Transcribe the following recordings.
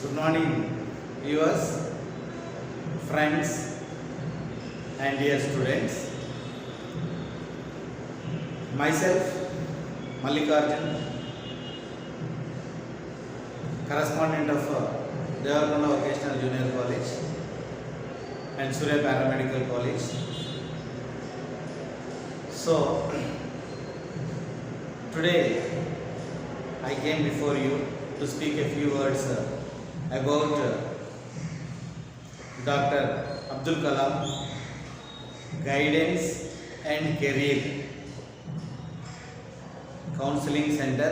Good morning, viewers, friends, and dear students. Myself, Mallikarjun, correspondent of Devarakonda Vocational Junior College and Surya Paramedical College. So, today I came before you to speak a few words about Dr. Abdul Kalam Guidance and Career Counseling Center,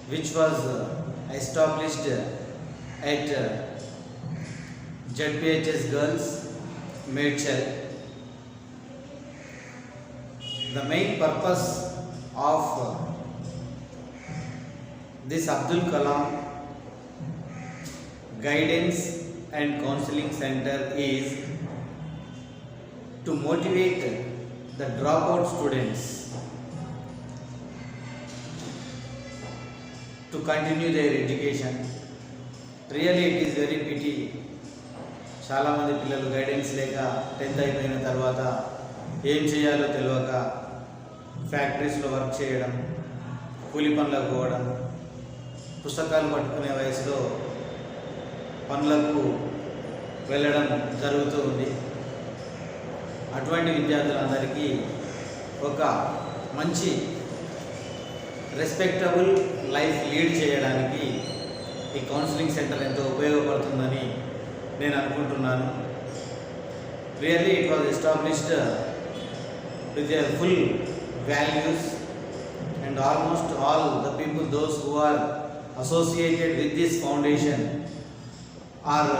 which was established at ZPHS Girls, Medchal. The main purpose of this Abdul Kalam Guidance and Counseling Center is to motivate the dropout students to continue their education. Really, it is very pity. చాలా మంది పిల్లలు guidance లేక 10th అయిపోయిన తర్వాత ఏం చేయాలో తెలియక ఫ్యాక్టరీస్లో work చేయడం, కూలి పనులకు పోవడం, పుస్తకాలు పట్టుకునే వయసులో పనులకు వెళ్ళడం జరుగుతూ ఉంది. అటువంటి విద్యార్థులందరికీ ఒక మంచి రెస్పెక్టబుల్ లైఫ్ లీడ్ చేయడానికి ఈ కౌన్సిలింగ్ సెంటర్ ఎంతో ఉపయోగపడుతుందని నేను అనుకుంటున్నాను. Really it was established with their full values, and almost all the people, those who are associated with this foundation, are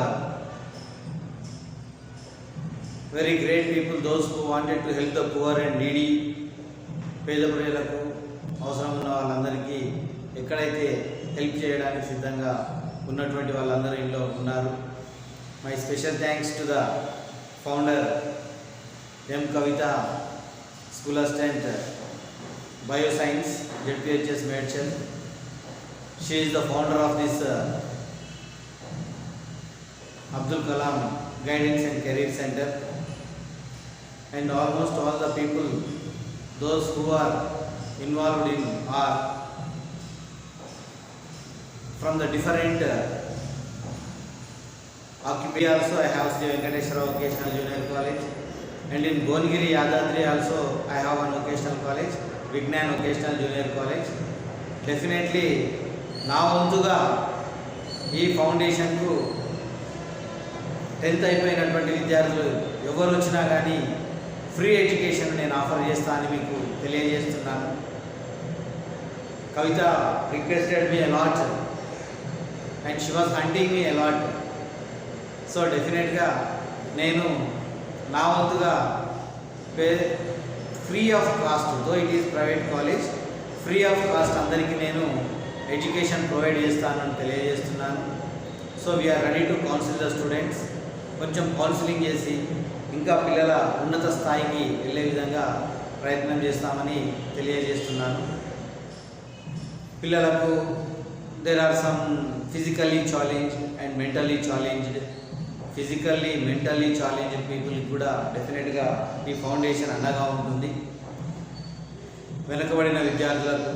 very great people, those who wanted to help the poor and needy. పేద ప్రజలకు అవసరం ఉన్న వాళ్ళందరికీ ఎక్కడైతే help చేయడానికి సిద్ధంగా ఉన్నటువంటి వాళ్ళందరూ ఇందులో ఉన్నారు. My special thanks to the founder M Kavitha, School Assistant Bioscience, ZPHS Medchal. She is the founder of this Abdul Kalam Guidance and Career Center, and almost all the people, those who are involved in are from the different occupations. Also, I have Sri Venkateswara Vocational Junior College. And in Bongiri, Yadadri also I have one vocational college, Vignan Vocational Junior College. Definitely నా వంతుగా ఈ ఫౌండేషన్కు 10th అయిపోయినటువంటి విద్యార్థులు ఎవరు వచ్చినా కానీ free education నేను offer చేస్తానని మీకు తెలియజేస్తున్నాను. Kavitha requested me a lot and she was hunting me a lot. So definitely నేను నా వంతుగా free of cost, though it is private college, free of cost అందరికీ నేను ఎడ్యుకేషన్ ప్రొవైడ్ చేస్తానని తెలియజేస్తున్నాను. So we are ready to counsel the students. కొంచెం counselling చేసి ఇంకా పిల్లల ఉన్నత స్థాయికి వెళ్ళే విధంగా ప్రయత్నం చేస్తామని తెలియజేస్తున్నాను. పిల్లలకు there are some physically challenge and mentally challenged, physically mentally challenged పీపుల్కి కూడా డెఫినెట్గా ఈ ఫౌండేషన్ అండగా ఉంటుంది. వెనుకబడిన విద్యార్థులకు,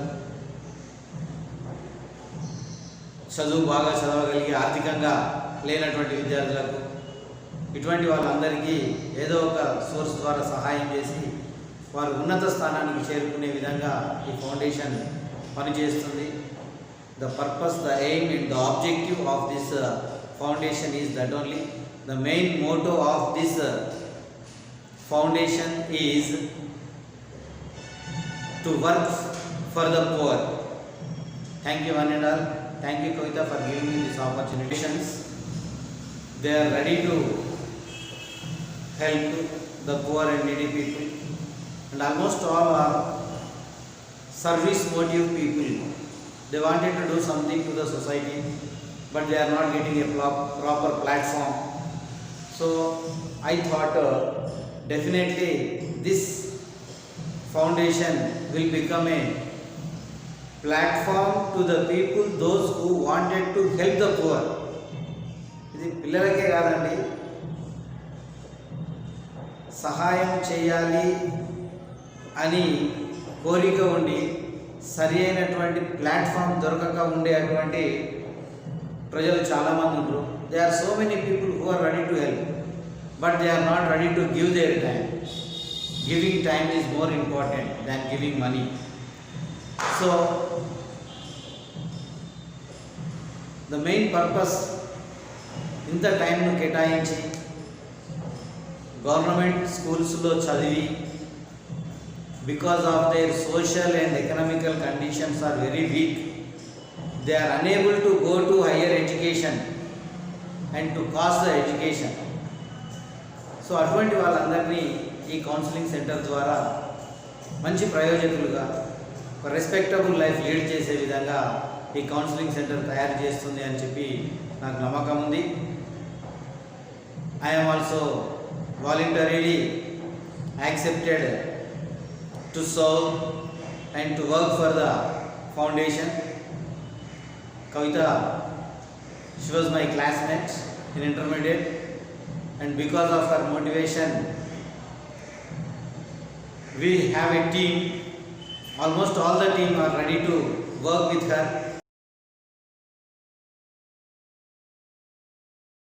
చదువు బాగా చదవగలిగి ఆర్థికంగా లేనటువంటి విద్యార్థులకు, ఇటువంటి వాళ్ళందరికీ ఏదో ఒక సోర్స్ ద్వారా సహాయం చేసి వారు ఉన్నత స్థానానికి చేరుకునే విధంగా ఈ ఫౌండేషన్ పనిచేస్తుంది. The purpose, the aim and the objective of this foundation is that only. The main motto of this foundation is to work for the poor. Thank you one and all. Thank you Kavita for giving me this opportunity. They are ready to help the poor and needy people, and almost all are service motive people. They wanted to do something to the society, but they are not getting a proper platform. So I thought definitely this foundation will become a platform to the people those who wanted to help the poor. ఇది పిల్లలకే కాదండి, సహాయం చేయాలి అని కోరిక ఉండి సరి అయినటువంటి ప్లాట్ఫామ్ దొరకక ఉండేటువంటి ప్రజలు చాలామంది ఉంటారు. They are so many people who are ready to help, but they are not ready to give their time. Giving time is more important than giving money. So the main purpose, ఇంత టైంను కేటాయించి government స్కూల్స్లో చదివి because of their social and economical conditions are very weak, they are unable to go to higher education and to cost the education. So అటువంటి వాళ్ళందరినీ ఈ counselling centre ద్వారా మంచి ప్రయోజకులుగా ఒక రెస్పెక్టబుల్ లైఫ్ లీడ్ చేసే విధంగా ఈ కౌన్సిలింగ్ సెంటర్ తయారు చేస్తుంది అని చెప్పి నాకు నమ్మకం ఉంది. I am also voluntarily accepted to serve and to work for the foundation. Kavita, she was my classmate in intermediate, and because of her motivation we have a team. Almost all the team are ready to work with her.